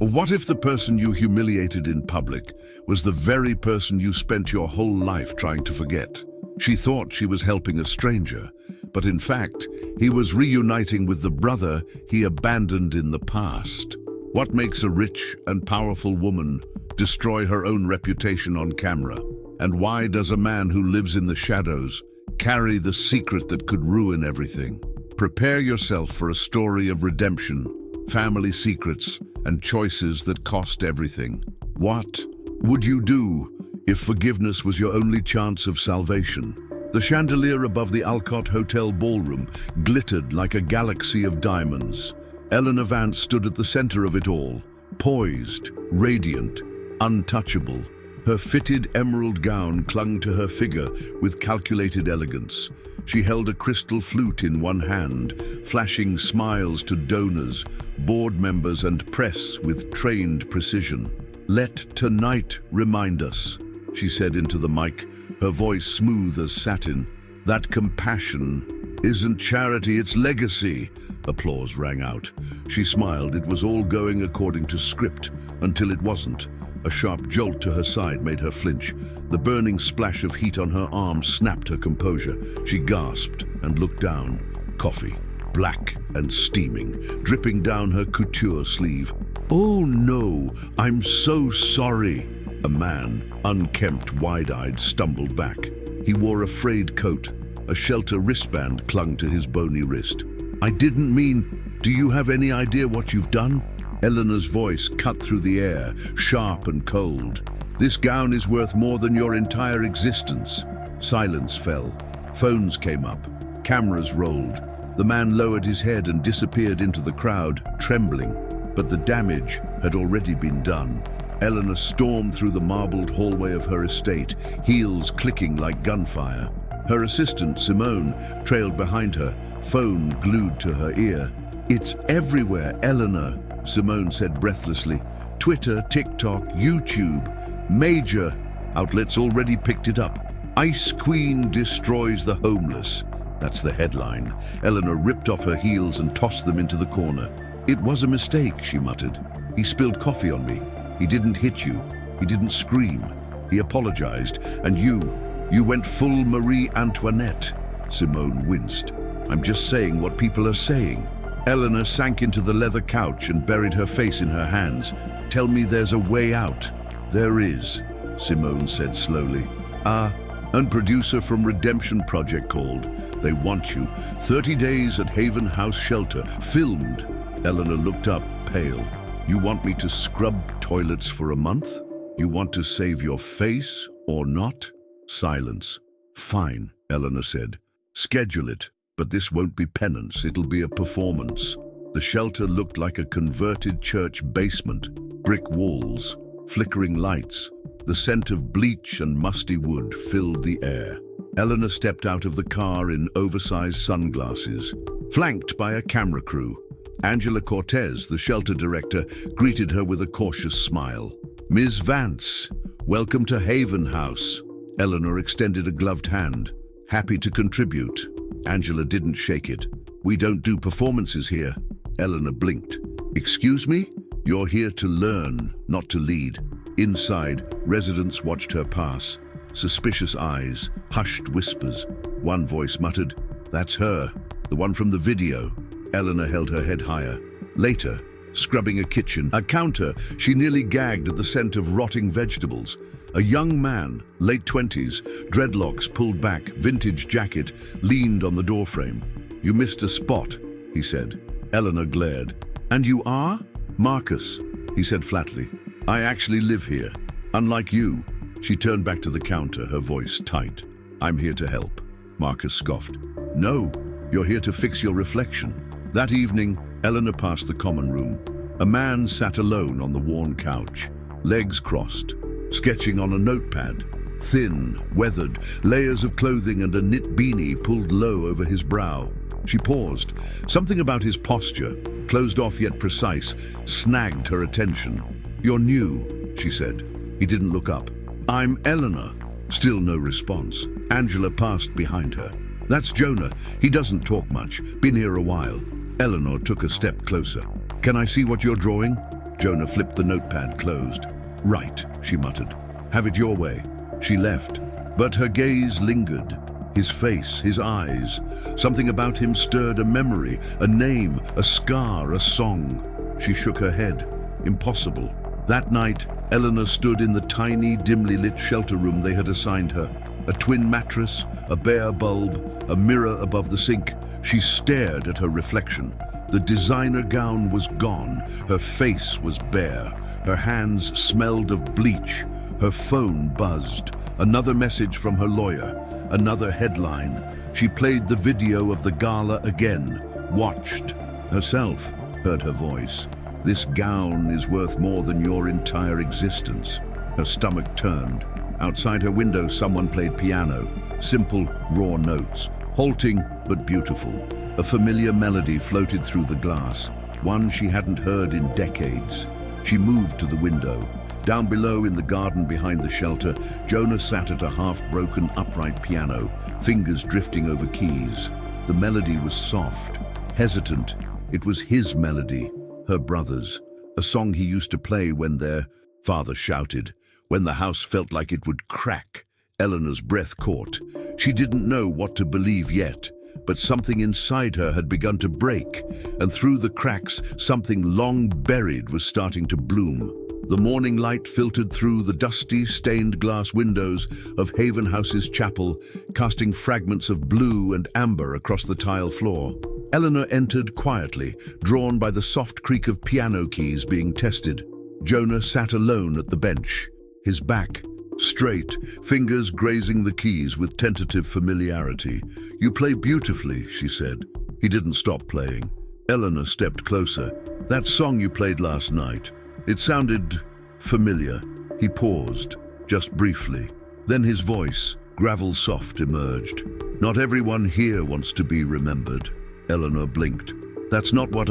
Or what if the person you humiliated in public was the very person you spent your whole life trying to forget? She thought she was helping a stranger, but in fact, he was reuniting with the brother he abandoned in the past. What makes a rich and powerful woman destroy her own reputation on camera? And why does a man who lives in the shadows carry the secret that could ruin everything? Prepare yourself for a story of redemption, family secrets, and choices that cost everything. What would you do if forgiveness was your only chance of salvation? The chandelier above the Alcott Hotel ballroom glittered like a galaxy of diamonds. Eleanor Vance stood at the center of it all, poised, radiant, untouchable. Her fitted emerald gown clung to her figure with calculated elegance. She held a crystal flute in one hand, flashing smiles to donors, board members, and press with trained precision. "Let tonight remind us," she said into the mic, her voice smooth as satin. "That compassion isn't charity, it's legacy." Applause rang out. She smiled. It was all going according to script, until it wasn't. A sharp jolt to her side made her flinch. The burning splash of heat on her arm snapped her composure. She gasped and looked down. Coffee, black and steaming, dripping down her couture sleeve. "Oh no, I'm so sorry." A man, unkempt, wide-eyed, stumbled back. He wore a frayed coat. A shelter wristband clung to his bony wrist. "I didn't mean, do you have any idea what you've done?" Eleanor's voice cut through the air, sharp and cold. "This gown is worth more than your entire existence." Silence fell. Phones came up. Cameras rolled. The man lowered his head and disappeared into the crowd, trembling. But the damage had already been done. Eleanor stormed through the marbled hallway of her estate, heels clicking like gunfire. Her assistant, Simone, trailed behind her, phone glued to her ear. "It's everywhere, Eleanor," Simone said breathlessly. "Twitter, TikTok, YouTube. Major outlets already picked it up. Ice Queen destroys the homeless." That's the headline. Eleanor ripped off her heels and tossed them into the corner. "It was a mistake," she muttered. "He spilled coffee on me. He didn't hit you. He didn't scream. He apologized. And you went full Marie Antoinette." Simone winced. "I'm just saying what people are saying." Eleanor sank into the leather couch and buried her face in her hands. "Tell me there's a way out." "There is," Simone said slowly. "And producer from Redemption Project called. They want you. 30 days at Haven House Shelter. Filmed." Eleanor looked up, pale. "You want me to scrub toilets for a month? You want to save your face or not?" Silence. "Fine," Eleanor said. "Schedule it. But this won't be penance, it'll be a performance." The shelter looked like a converted church basement. Brick walls, flickering lights. The scent of bleach and musty wood filled the air. Eleanor stepped out of the car in oversized sunglasses, flanked by a camera crew. Angela Cortez, the shelter director, greeted her with a cautious smile. "Ms. Vance, welcome to Haven House." Eleanor extended a gloved hand. "Happy to contribute." Angela didn't shake it. "We don't do performances here." Eleanor blinked. "Excuse me? You're here to learn, not to lead." Inside, residents watched her pass. Suspicious eyes, hushed whispers. One voice muttered, "That's her, the one from the video." Eleanor held her head higher. Later, scrubbing a kitchen, a counter, she nearly gagged at the scent of rotting vegetables. A young man, late 20s, dreadlocks pulled back, vintage jacket, leaned on the doorframe. "You missed a spot," he said. Eleanor glared. "And you are?" "Marcus," he said flatly. "I actually live here. Unlike you." She turned back to the counter, her voice tight. "I'm here to help." Marcus scoffed. "No, you're here to fix your reflection." That evening, Eleanor passed the common room. A man sat alone on the worn couch, legs crossed, sketching on a notepad. Thin, weathered, layers of clothing and a knit beanie pulled low over his brow. She paused. Something about his posture, closed off yet precise, snagged her attention. "You're new," she said. He didn't look up. "I'm Eleanor." Still no response. Angela passed behind her. "That's Jonah. He doesn't talk much. Been here a while." Eleanor took a step closer. "Can I see what you're drawing?" Jonah flipped the notepad closed. Right, she muttered. Have it your way. She left, but her gaze lingered. His face, his eyes. Something about him stirred a memory, a name, a scar, a song. She shook her head. Impossible. That night, Eleanor stood in the tiny, dimly lit shelter room they had assigned her. A twin mattress, a bare bulb, a mirror above the sink. She stared at her reflection. The designer gown was gone. Her face was bare. Her hands smelled of bleach. Her phone buzzed. Another message from her lawyer. Another headline. She played the video of the gala again. Watched. Herself heard her voice. This gown is worth more than your entire existence. Her stomach turned. Outside her window, someone played piano. Simple, raw notes. Halting, but beautiful. A familiar melody floated through the glass. One she hadn't heard in decades. She moved to the window. Down below in the garden behind the shelter, Jonah sat at a half-broken upright piano, fingers drifting over keys. The melody was soft, hesitant. It was his melody, her brother's, a song he used to play when their father shouted, when the house felt like it would crack. Eleanor's breath caught. She didn't know what to believe yet, but something inside her had begun to break, and through the cracks, something long buried was starting to bloom. The morning light filtered through the dusty, stained glass windows of Haven House's chapel, casting fragments of blue and amber across the tile floor. Eleanor entered quietly, drawn by the soft creak of piano keys being tested. Jonah sat alone at the bench, his back straight, fingers grazing the keys with tentative familiarity. You play beautifully, she said. He didn't stop playing. Eleanor stepped closer. That song you played last night. It sounded familiar. He paused, just briefly. Then his voice, gravel-soft, emerged. Not everyone here wants to be remembered. Eleanor blinked. That's not what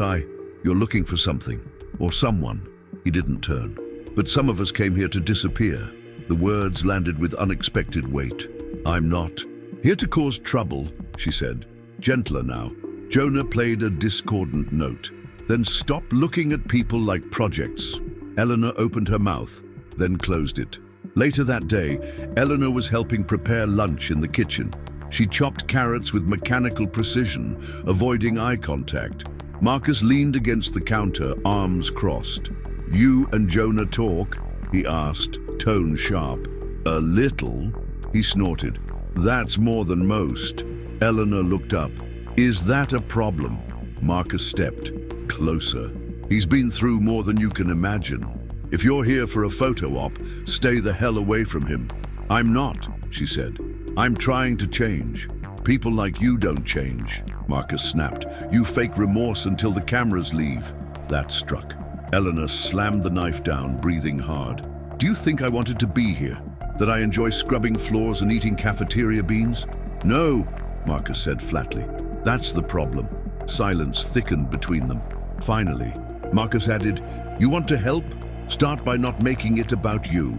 You're looking for something, or someone. He didn't turn. But some of us came here to disappear. The words landed with unexpected weight. I'm not here to cause trouble, she said. Gentler now. Jonah played a discordant note. Then stop looking at people like projects. Eleanor opened her mouth, then closed it. Later that day, Eleanor was helping prepare lunch in the kitchen. She chopped carrots with mechanical precision, avoiding eye contact. Marcus leaned against the counter, arms crossed. You and Jonah talk? He asked, tone sharp. A little, he snorted. That's more than most. Eleanor looked up. Is that a problem? Marcus stepped closer. He's been through more than you can imagine. If you're here for a photo op, stay the hell away from him. I'm not, she said. I'm trying to change. People like you don't change, Marcus snapped. You fake remorse until the cameras leave. That struck. Eleanor slammed the knife down, breathing hard. Do you think I wanted to be here? That I enjoy scrubbing floors and eating cafeteria beans? No, Marcus said flatly. That's the problem. Silence thickened between them. Finally, Marcus added, you want to help? Start by not making it about you.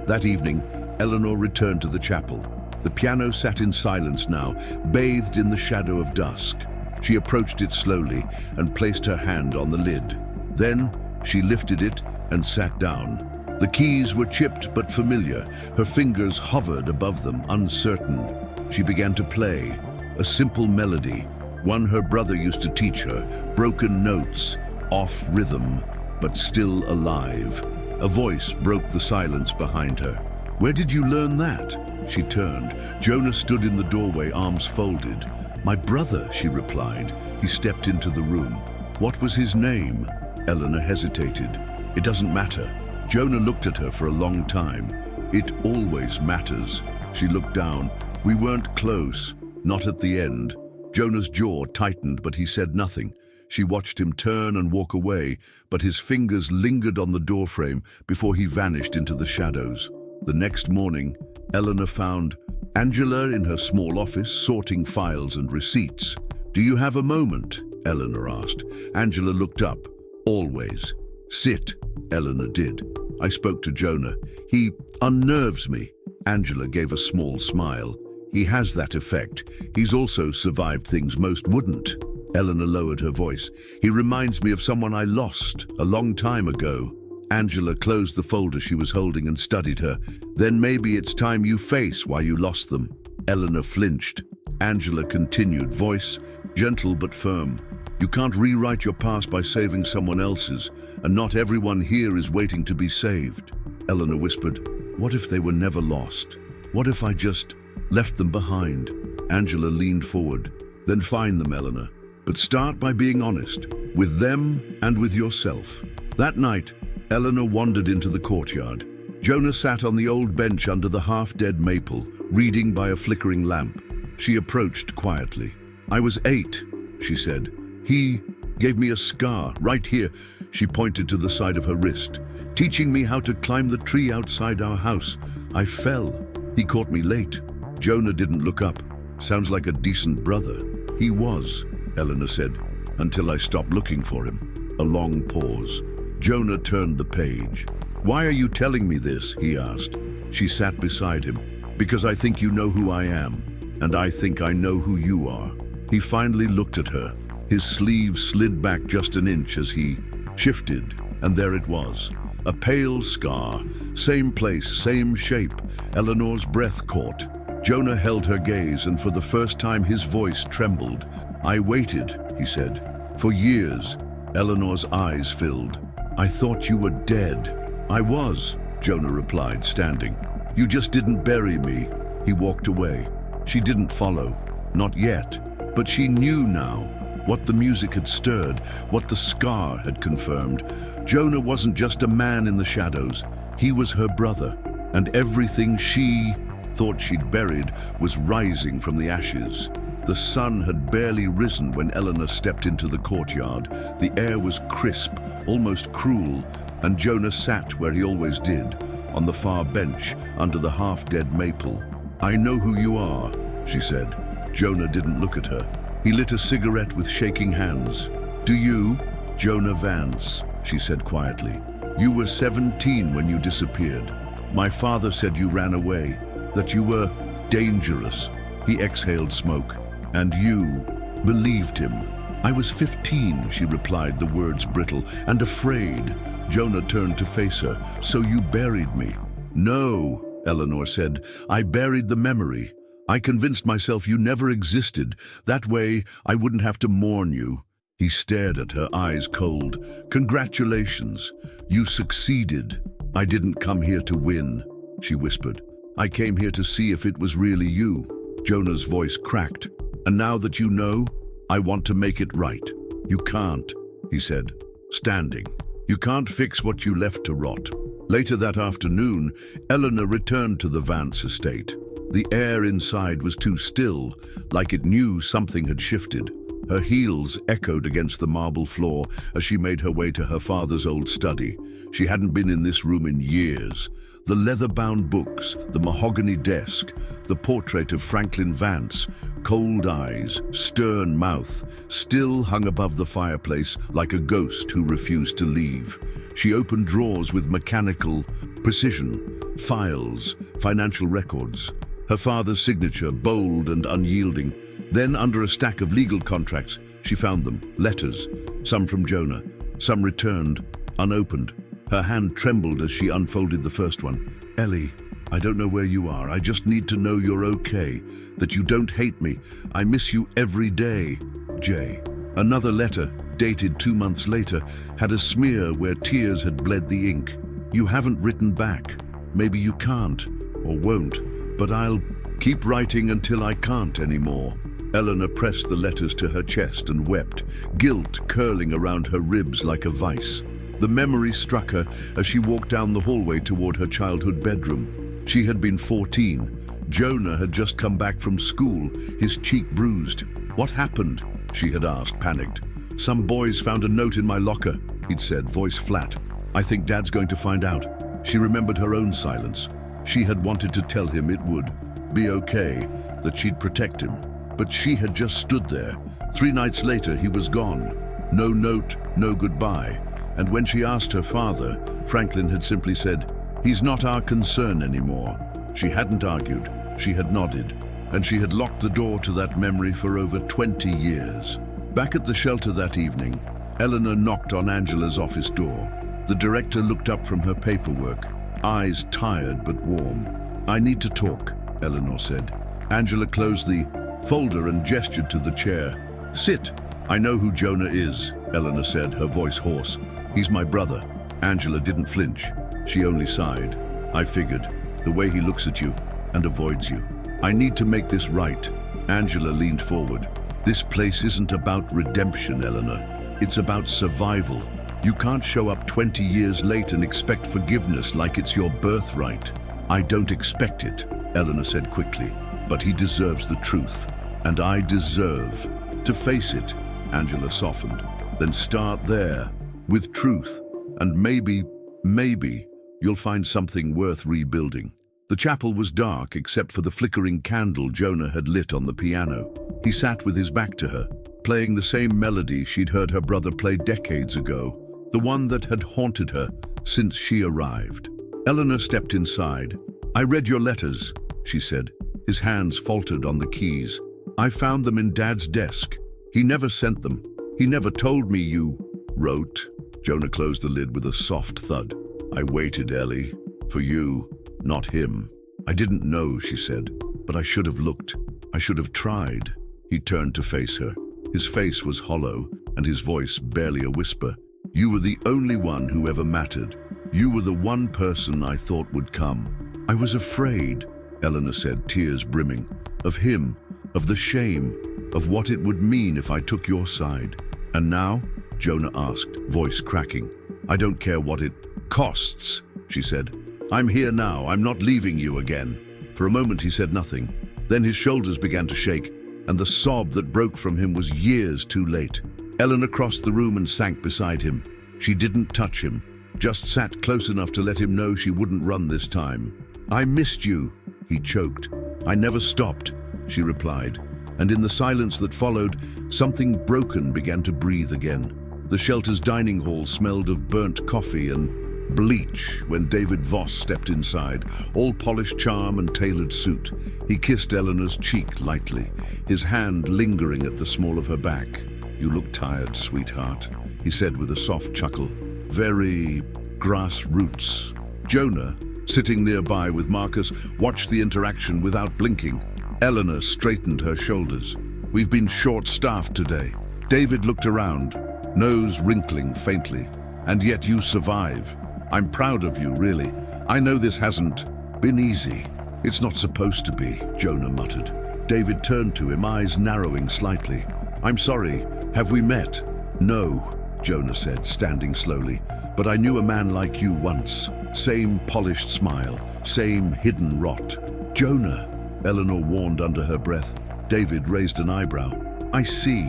That evening, Eleanor returned to the chapel. The piano sat in silence now, bathed in the shadow of dusk. She approached it slowly and placed her hand on the lid. Then she lifted it and sat down. The keys were chipped but familiar. Her fingers hovered above them, uncertain. She began to play, a simple melody, one her brother used to teach her, broken notes, off rhythm, but still alive. A voice broke the silence behind her. Where did you learn that? She turned. Jonah stood in the doorway, arms folded. My brother, she replied. He stepped into the room. What was his name? Eleanor hesitated. It doesn't matter. Jonah looked at her for a long time. It always matters. She looked down. We weren't close, not at the end. Jonah's jaw tightened, but he said nothing. She watched him turn and walk away, but his fingers lingered on the doorframe before he vanished into the shadows. The next morning, Eleanor found Angela in her small office, sorting files and receipts. Do you have a moment? Eleanor asked. Angela looked up. Always. Sit. Eleanor did. I spoke to Jonah. He unnerves me. Angela gave a small smile. He has that effect. He's also survived things most wouldn't. Eleanor lowered her voice. He reminds me of someone I lost a long time ago. Angela closed the folder she was holding and studied her. Then maybe it's time you face why you lost them. Eleanor flinched. Angela continued, voice gentle but firm. You can't rewrite your past by saving someone else's, and not everyone here is waiting to be saved. Eleanor whispered, what if they were never lost? What if I just left them behind? Angela leaned forward. Then find them, Eleanor. But start by being honest, with them and with yourself. That night, Eleanor wandered into the courtyard. Jonah sat on the old bench under the half-dead maple, reading by a flickering lamp. She approached quietly. I was 8, she said. He gave me a scar right here. She pointed to the side of her wrist, teaching me how to climb the tree outside our house. I fell. He caught me late. Jonah didn't look up. Sounds like a decent brother. He was, Eleanor said, until I stopped looking for him. A long pause. Jonah turned the page. Why are you telling me this? He asked. She sat beside him. Because I think you know who I am, and I think I know who you are. He finally looked at her. His sleeve slid back just an inch as he shifted, and there it was. A pale scar, same place, same shape. Eleanor's breath caught. Jonah held her gaze, and for the first time his voice trembled. I waited, he said, for years. Eleanor's eyes filled. I thought you were dead. I was, Jonah replied, standing. You just didn't bury me. He walked away. She didn't follow, not yet, but she knew now. What the music had stirred, what the scar had confirmed. Jonah wasn't just a man in the shadows. He was her brother, and everything she thought she'd buried was rising from the ashes. The sun had barely risen when Eleanor stepped into the courtyard. The air was crisp, almost cruel, and Jonah sat where he always did, on the far bench under the half-dead maple. I know who you are, she said. Jonah didn't look at her. He lit a cigarette with shaking hands. Do you? Jonah Vance, she said quietly. You were 17 when you disappeared. My father said you ran away, that you were dangerous. He exhaled smoke. And you believed him. I was 15, she replied, the words brittle, and afraid. Jonah turned to face her. So you buried me? No, Eleanor said. I buried the memory. I convinced myself you never existed. That way, I wouldn't have to mourn you. He stared at her, eyes cold. Congratulations. You succeeded. I didn't come here to win, she whispered. I came here to see if it was really you. Jonah's voice cracked. And now that you know, I want to make it right. You can't, he said, standing. You can't fix what you left to rot. Later that afternoon, Eleanor returned to the Vance estate. The air inside was too still, like it knew something had shifted. Her heels echoed against the marble floor as she made her way to her father's old study. She hadn't been in this room in years. The leather-bound books, the mahogany desk, the portrait of Franklin Vance, cold eyes, stern mouth, still hung above the fireplace like a ghost who refused to leave. She opened drawers with mechanical precision, files, financial records. Her father's signature, bold and unyielding. Then, under a stack of legal contracts, she found them, letters, some from Jonah, some returned, unopened. Her hand trembled as she unfolded the first one. Ellie, I don't know where you are. I just need to know you're okay, that you don't hate me. I miss you every day. Jay. Another letter, dated 2 months later, had a smear where tears had bled the ink. You haven't written back. Maybe you can't, or won't, but I'll keep writing until I can't anymore. Eleanor pressed the letters to her chest and wept, guilt curling around her ribs like a vice. The memory struck her as she walked down the hallway toward her childhood bedroom. She had been 14. Jonah had just come back from school, his cheek bruised. What happened? She had asked, panicked. Some boys found a note in my locker, he'd said, voice flat. I think Dad's going to find out. She remembered her own silence. She had wanted to tell him it would be okay, that she'd protect him. But she had just stood there. 3 nights later, he was gone. No note, no goodbye. And when she asked her father, Franklin had simply said, "He's not our concern anymore." She hadn't argued, she had nodded, and she had locked the door to that memory for over 20 years. Back at the shelter that evening, Eleanor knocked on Angela's office door. The director looked up from her paperwork, eyes tired but warm. "I need to talk," Eleanor said. Angela closed the folder and gestured to the chair. "Sit. I know who Jonah is," Eleanor said, her voice hoarse. "He's my brother." Angela didn't flinch. She only sighed. "I figured. The way he looks at you and avoids you. I need to make this right." Angela leaned forward. "This place isn't about redemption, Eleanor. It's about survival. You can't show up 20 years late and expect forgiveness like it's your birthright." "I don't expect it," Eleanor said quickly, "but he deserves the truth, and I deserve to face it." Angela softened. "Then start there, with truth, and maybe you'll find something worth rebuilding." The chapel was dark except for the flickering candle Jonah had lit on the piano. He sat with his back to her, playing the same melody she'd heard her brother play decades ago, the one that had haunted her since she arrived. Eleanor stepped inside. "I read your letters," she said. His hands faltered on the keys. "I found them in Dad's desk. He never sent them. He never told me you wrote." Jonah closed the lid with a soft thud. "I waited, Ellie, for you, not him." "I didn't know," she said, "but I should have looked. I should have tried." He turned to face her. His face was hollow, and his voice barely a whisper. "You were the only one who ever mattered. You were the one person I thought would come." "I was afraid," Eleanor said, tears brimming. "Of him, of the shame, of what it would mean if I took your side." "And now?" Jonah asked, voice cracking. "I don't care what it costs," she said. "I'm here now. I'm not leaving you again." For a moment he said nothing. Then his shoulders began to shake, and the sob that broke from him was years too late. Eleanor crossed the room and sank beside him. She didn't touch him, just sat close enough to let him know she wouldn't run this time. "I missed you," he choked. "I never stopped," she replied. And in the silence that followed, something broken began to breathe again. The shelter's dining hall smelled of burnt coffee and bleach when David Voss stepped inside, all polished charm and tailored suit. He kissed Eleanor's cheek lightly, his hand lingering at the small of her back. "You look tired, sweetheart," he said with a soft chuckle. "Very grassroots." Jonah, sitting nearby with Marcus, watched the interaction without blinking. Eleanor straightened her shoulders. "We've been short-staffed today." David looked around, nose wrinkling faintly. "And yet you survive. I'm proud of you, really. I know this hasn't been easy." "It's not supposed to be," Jonah muttered. David turned to him, eyes narrowing slightly. "I'm sorry. Have we met?" "No," Jonah said, standing slowly. "But I knew a man like you once. Same polished smile, same hidden rot." "Jonah," Eleanor warned under her breath. David raised an eyebrow. "I see.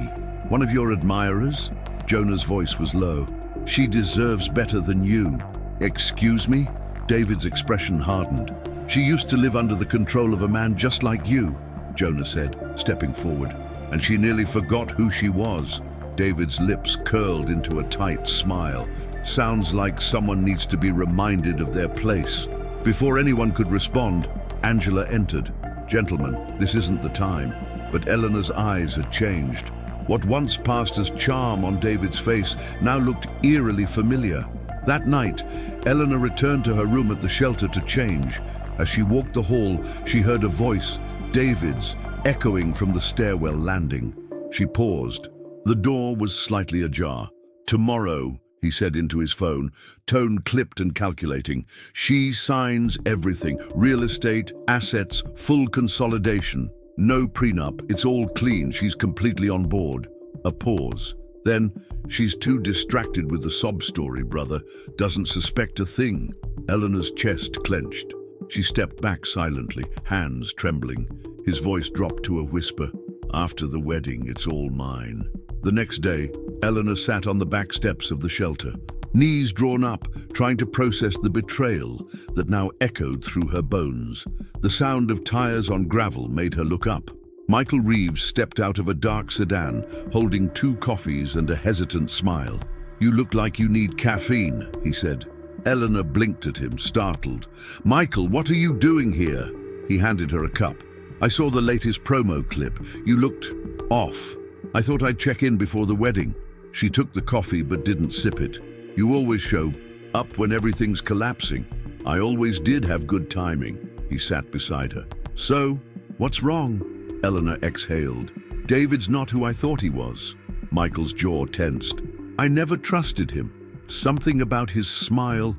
One of your admirers?" Jonah's voice was low. "She deserves better than you." "Excuse me?" David's expression hardened. "She used to live under the control of a man just like you," Jonah said, stepping forward. "And she nearly forgot who she was." David's lips curled into a tight smile. "Sounds like someone needs to be reminded of their place." Before anyone could respond, Angela entered. "Gentlemen, this isn't the time." But Eleanor's eyes had changed. What once passed as charm on David's face now looked eerily familiar. That night, Eleanor returned to her room at the shelter to change. As she walked the hall, she heard a voice, David's, echoing from the stairwell landing. She paused. The door was slightly ajar. "Tomorrow," he said into his phone, tone clipped and calculating. "She signs everything. Real estate, assets, full consolidation. No prenup. It's all clean. She's completely on board." A pause. Then, "She's too distracted with the sob story, brother. Doesn't suspect a thing." Eleanor's chest clenched. She stepped back silently, hands trembling. His voice dropped to a whisper. "After the wedding, it's all mine." The next day, Eleanor sat on the back steps of the shelter, knees drawn up, trying to process the betrayal that now echoed through her bones. The sound of tires on gravel made her look up. Michael Reeves stepped out of a dark sedan, holding 2 coffees and a hesitant smile. "You look like you need caffeine," he said. Eleanor blinked at him, startled. "Michael, what are you doing here?" He handed her a cup. "I saw the latest promo clip. You looked off." I thought I'd check in before the wedding. She took the coffee but didn't sip it. You always show up when everything's collapsing. I always did have good timing. He sat beside her. So, what's wrong? Eleanor exhaled. David's not who I thought he was. Michael's jaw tensed. I never trusted him. Something about his smile,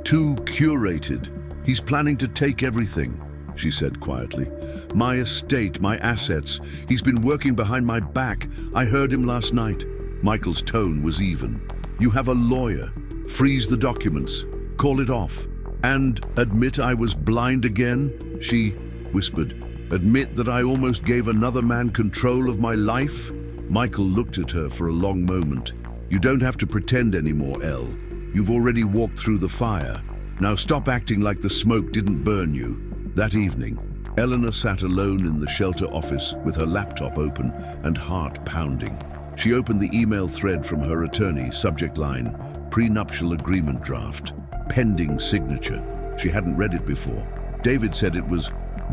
too curated. He's planning to take everything, she said quietly. My estate, my assets. He's been working behind my back. I heard him last night. Michael's tone was even. You have a lawyer. Freeze the documents. Call it off. And admit I was blind again, she whispered. Admit that I almost gave another man control of my life? Michael looked at her for a long moment. You don't have to pretend anymore, Elle. You've already walked through the fire. Now stop acting like the smoke didn't burn you. That evening, Eleanor sat alone in the shelter office with her laptop open and heart pounding. She opened the email thread from her attorney, subject line, prenuptial agreement draft, pending signature. She hadn't read it before. David said it was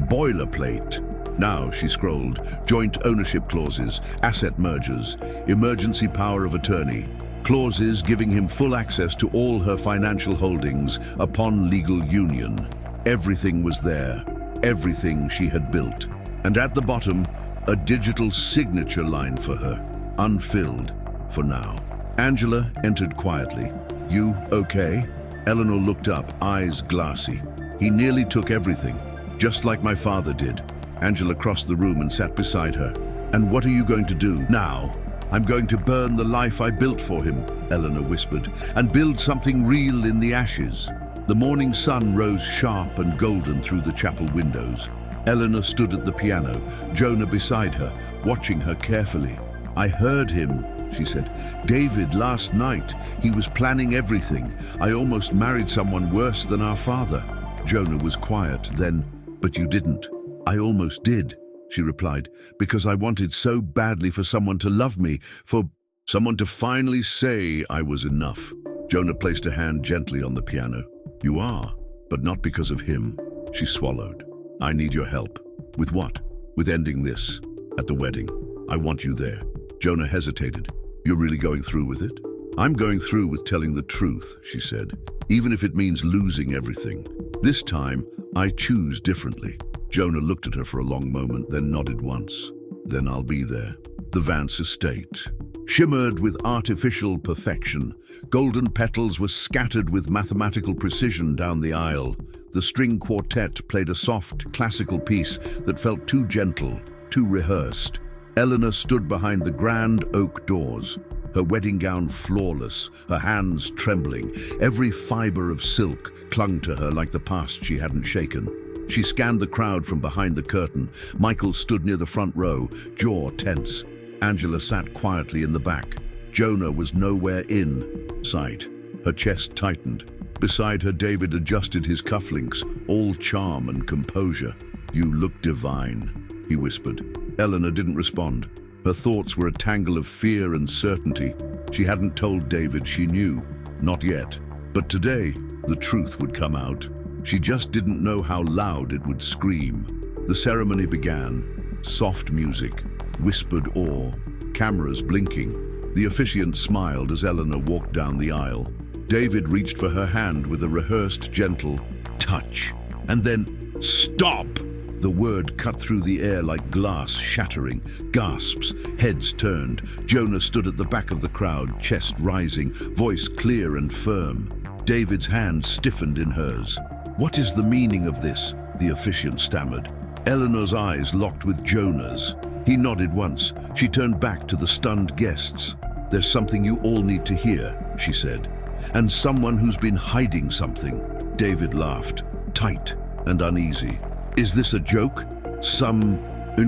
boilerplate. Now, she scrolled, joint ownership clauses, asset mergers, emergency power of attorney, clauses giving him full access to all her financial holdings upon legal union. Everything was there, everything she had built. And at the bottom, a digital signature line for her, unfilled for now. Angela entered quietly. You okay? Eleanor looked up, eyes glassy. He nearly took everything, just like my father did. Angela crossed the room and sat beside her. And what are you going to do now? I'm going to burn the life I built for him, Eleanor whispered, and build something real in the ashes. The morning sun rose sharp and golden through the chapel windows. Eleanor stood at the piano, Jonah beside her, watching her carefully. I heard him, she said. David, last night, he was planning everything. I almost married someone worse than our father. Jonah was quiet then, but you didn't. I almost did, she replied, because I wanted so badly for someone to love me, for someone to finally say I was enough. Jonah placed a hand gently on the piano. You are, but not because of him. She swallowed. I need your help. With what? With ending this. At the wedding. I want you there. Jonah hesitated. You're really going through with it? I'm going through with telling the truth, she said, even if it means losing everything. This time, I choose differently. Jonah looked at her for a long moment, then nodded once. Then I'll be there. The Vance estate shimmered with artificial perfection. Golden petals were scattered with mathematical precision down the aisle. The string quartet played a soft, classical piece that felt too gentle, too rehearsed. Eleanor stood behind the grand oak doors, her wedding gown flawless, her hands trembling. Every fiber of silk clung to her like the past she hadn't shaken. She scanned the crowd from behind the curtain. Michael stood near the front row, jaw tense. Angela sat quietly in the back. Jonah was nowhere in sight. Her chest tightened. Beside her, David adjusted his cufflinks, all charm and composure. You look divine, he whispered. Eleanor didn't respond. Her thoughts were a tangle of fear and certainty. She hadn't told David she knew. Not yet. But today, the truth would come out. She just didn't know how loud it would scream. The ceremony began. Soft music, whispered awe, cameras blinking. The officiant smiled as Eleanor walked down the aisle. David reached for her hand with a rehearsed, gentle touch. And then, stop! The word cut through the air like glass shattering. Gasps, heads turned. Jonah stood at the back of the crowd, chest rising, voice clear and firm. David's hand stiffened in hers. What is the meaning of this? The officiant stammered. Eleanor's eyes locked with Jonah's. He nodded once. She turned back to the stunned guests. There's something you all need to hear, she said. And someone who's been hiding something. David laughed, tight and uneasy. Is this a joke? Some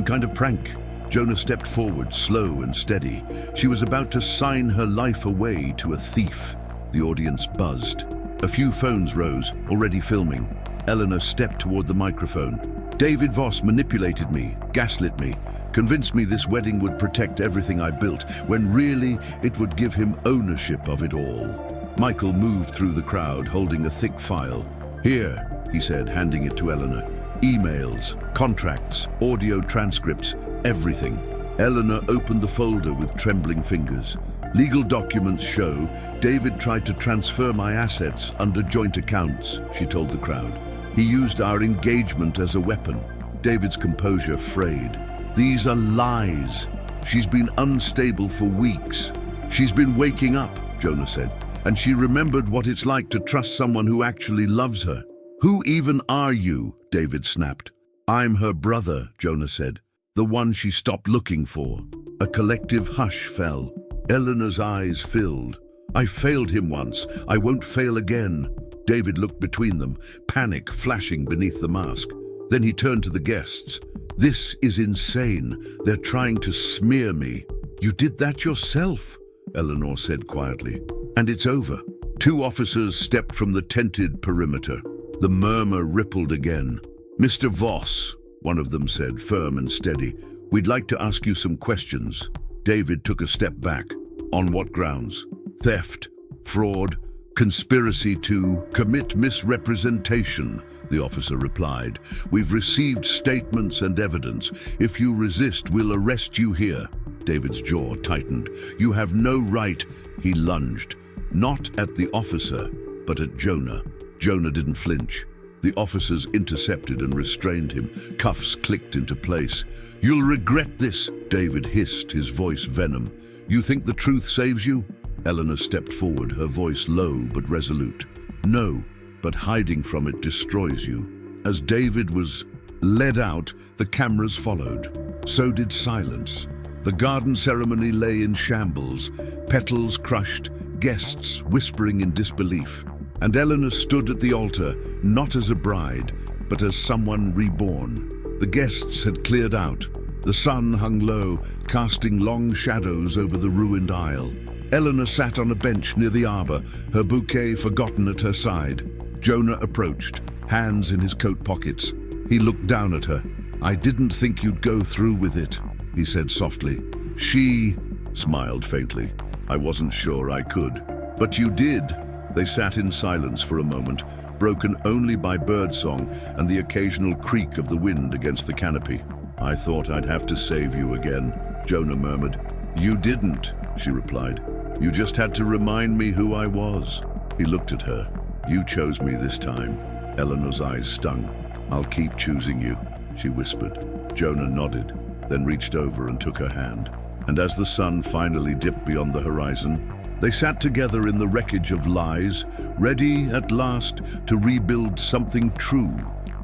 kind of prank? Jonah stepped forward, slow and steady. She was about to sign her life away to a thief. The audience buzzed. A few phones rose, already filming. Eleanor stepped toward the microphone. David Voss manipulated me, gaslit me, convinced me this wedding would protect everything I built, when really it would give him ownership of it all. Michael moved through the crowd, holding a thick file. Here, he said, handing it to Eleanor. Emails, contracts, audio transcripts, everything. Eleanor opened the folder with trembling fingers. Legal documents show David tried to transfer my assets under joint accounts, she told the crowd. He used our engagement as a weapon. David's composure frayed. These are lies. She's been unstable for weeks. She's been waking up, Jonah said, and she remembered what it's like to trust someone who actually loves her. Who even are you? David snapped. I'm her brother, Jonah said, the one she stopped looking for. A collective hush fell. Eleanor's eyes filled. I failed him once. I won't fail again. David looked between them, panic flashing beneath the mask. Then he turned to the guests. This is insane. They're trying to smear me. You did that yourself, Eleanor said quietly. And it's over. Two officers stepped from the tented perimeter. The murmur rippled again. Mr. Voss, one of them said, firm and steady, we'd like to ask you some questions. David took a step back. On what grounds? Theft, fraud, conspiracy to commit misrepresentation, the officer replied. We've received statements and evidence. If you resist, we'll arrest you here. David's jaw tightened. You have no right. He lunged, not at the officer, but at Jonah. Jonah didn't flinch. The officers intercepted and restrained him. Cuffs clicked into place. You'll regret this, David hissed, his voice venom. You think the truth saves you? Eleanor stepped forward, her voice low but resolute. No, but hiding from it destroys you. As David was led out, the cameras followed. So did silence. The garden ceremony lay in shambles, petals crushed, guests whispering in disbelief. And Eleanor stood at the altar, not as a bride, but as someone reborn. The guests had cleared out. The sun hung low, casting long shadows over the ruined aisle. Eleanor sat on a bench near the arbor, her bouquet forgotten at her side. Jonah approached, hands in his coat pockets. He looked down at her. I didn't think you'd go through with it, he said softly. She smiled faintly. I wasn't sure I could. But you did. They sat in silence for a moment, broken only by birdsong and the occasional creak of the wind against the canopy. I thought I'd have to save you again, Jonah murmured. You didn't, she replied. You just had to remind me who I was. He looked at her. You chose me this time. Eleanor's eyes stung. I'll keep choosing you, she whispered. Jonah nodded, then reached over and took her hand. And as the sun finally dipped beyond the horizon, they sat together in the wreckage of lies, ready at last to rebuild something true.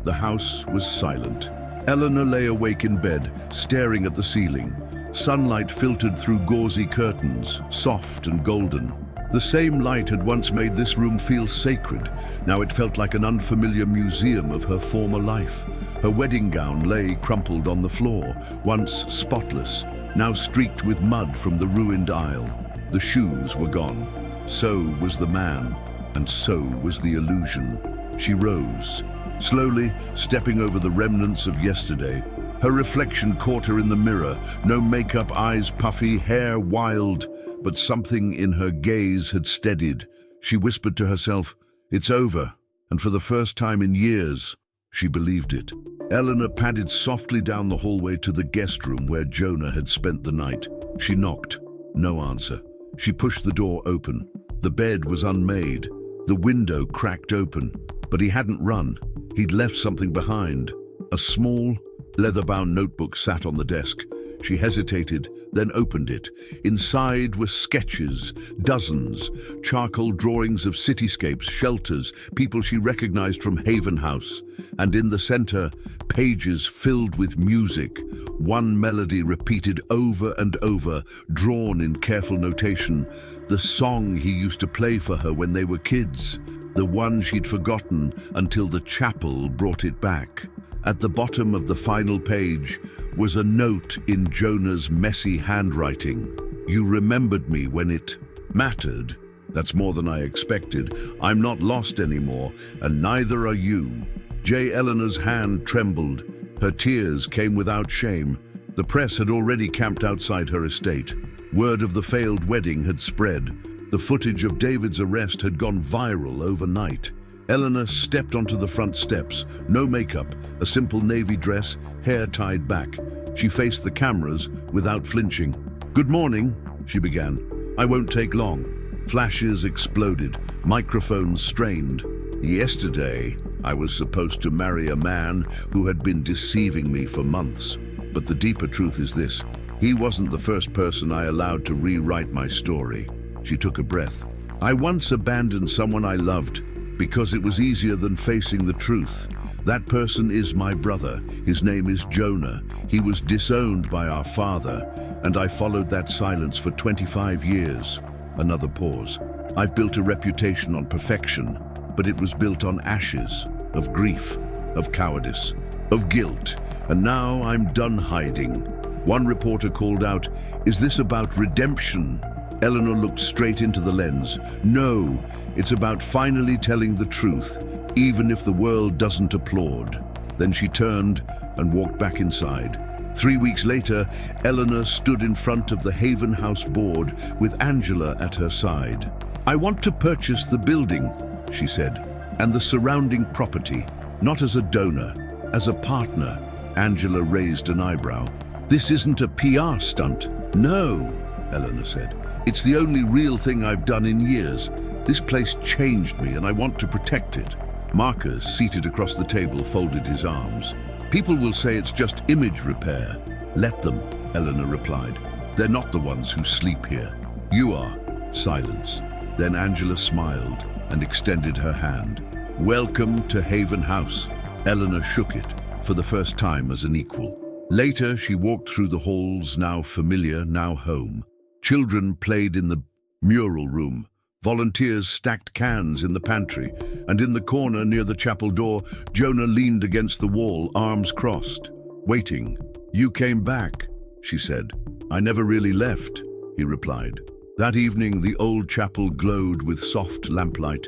The house was silent. Eleanor lay awake in bed, staring at the ceiling. Sunlight filtered through gauzy curtains, soft and golden. The same light had once made this room feel sacred. Now it felt like an unfamiliar museum of her former life. Her wedding gown lay crumpled on the floor, once spotless, now streaked with mud from the ruined aisle. The shoes were gone. So was the man, and so was the illusion. She rose, slowly stepping over the remnants of yesterday. Her reflection caught her in the mirror, no makeup, eyes puffy, hair wild, but something in her gaze had steadied. She whispered to herself, it's over, and for the first time in years, she believed it. Eleanor padded softly down the hallway to the guest room where Jonah had spent the night. She knocked. No answer. She pushed the door open. The bed was unmade. The window cracked open, but he hadn't run. He'd left something behind. A small, leather-bound notebook sat on the desk. She hesitated, then opened it. Inside were sketches, dozens, charcoal drawings of cityscapes, shelters, people she recognized from Haven House. And in the center, pages filled with music, one melody repeated over and over, drawn in careful notation, the song he used to play for her when they were kids, the one she'd forgotten until the chapel brought it back. At the bottom of the final page was a note in Jonah's messy handwriting. You remembered me when it mattered. That's more than I expected. I'm not lost anymore, and neither are you. Eleanor's hand trembled. Her tears came without shame. The press had already camped outside her estate. Word of the failed wedding had spread. The footage of David's arrest had gone viral overnight. Eleanor stepped onto the front steps. No makeup, a simple navy dress, hair tied back. She faced the cameras without flinching. "Good morning," she began. "I won't take long." Flashes exploded, microphones strained. "Yesterday, I was supposed to marry a man who had been deceiving me for months. But the deeper truth is this: he wasn't the first person I allowed to rewrite my story." She took a breath. "I once abandoned someone I loved because it was easier than facing the truth. That person is my brother. His name is Jonah. He was disowned by our father, and I followed that silence for 25 years. Another pause. "I've built a reputation on perfection, but it was built on ashes, of grief, of cowardice, of guilt, and now I'm done hiding." One reporter called out, "Is this about redemption?" Eleanor looked straight into the lens. "No, it's about finally telling the truth, even if the world doesn't applaud." Then she turned and walked back inside. 3 weeks later, Eleanor stood in front of the Haven House board with Angela at her side. "I want to purchase the building," she said, "and the surrounding property, not as a donor, as a partner." Angela raised an eyebrow. "This isn't a PR stunt." "No," Eleanor said. "It's the only real thing I've done in years. This place changed me, and I want to protect it." Marcus, seated across the table, folded his arms. "People will say it's just image repair." "Let them," Eleanor replied. "They're not the ones who sleep here. You are." Silence. Then Angela smiled and extended her hand. "Welcome to Haven House." Eleanor shook it, for the first time as an equal. Later, she walked through the halls, now familiar, now home. Children played in the mural room. Volunteers stacked cans in the pantry, and in the corner near the chapel door, Jonah leaned against the wall, arms crossed, waiting. "You came back," she said. "I never really left," he replied. That evening, the old chapel glowed with soft lamplight.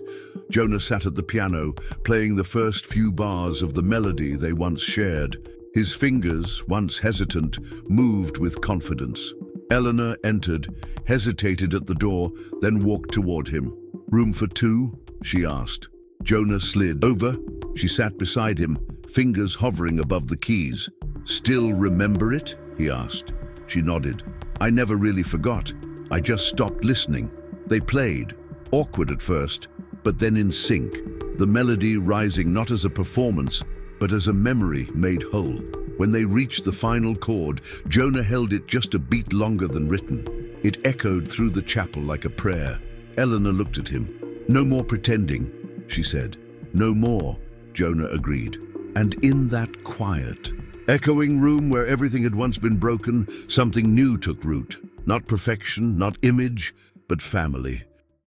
Jonah sat at the piano, playing the first few bars of the melody they once shared. His fingers, once hesitant, moved with confidence. Eleanor entered, hesitated at the door, then walked toward him. "Room for two?" she asked. Jonah slid over. She sat beside him, fingers hovering above the keys. "Still remember it?" he asked. She nodded. "I never really forgot. I just stopped listening." They played, awkward at first, but then in sync, the melody rising not as a performance, but as a memory made whole. When they reached the final chord, Jonah held it just a beat longer than written. It echoed through the chapel like a prayer. Eleanor looked at him. "No more pretending," she said. "No more," Jonah agreed. And in that quiet, echoing room where everything had once been broken, something new took root. Not perfection, not image, but family.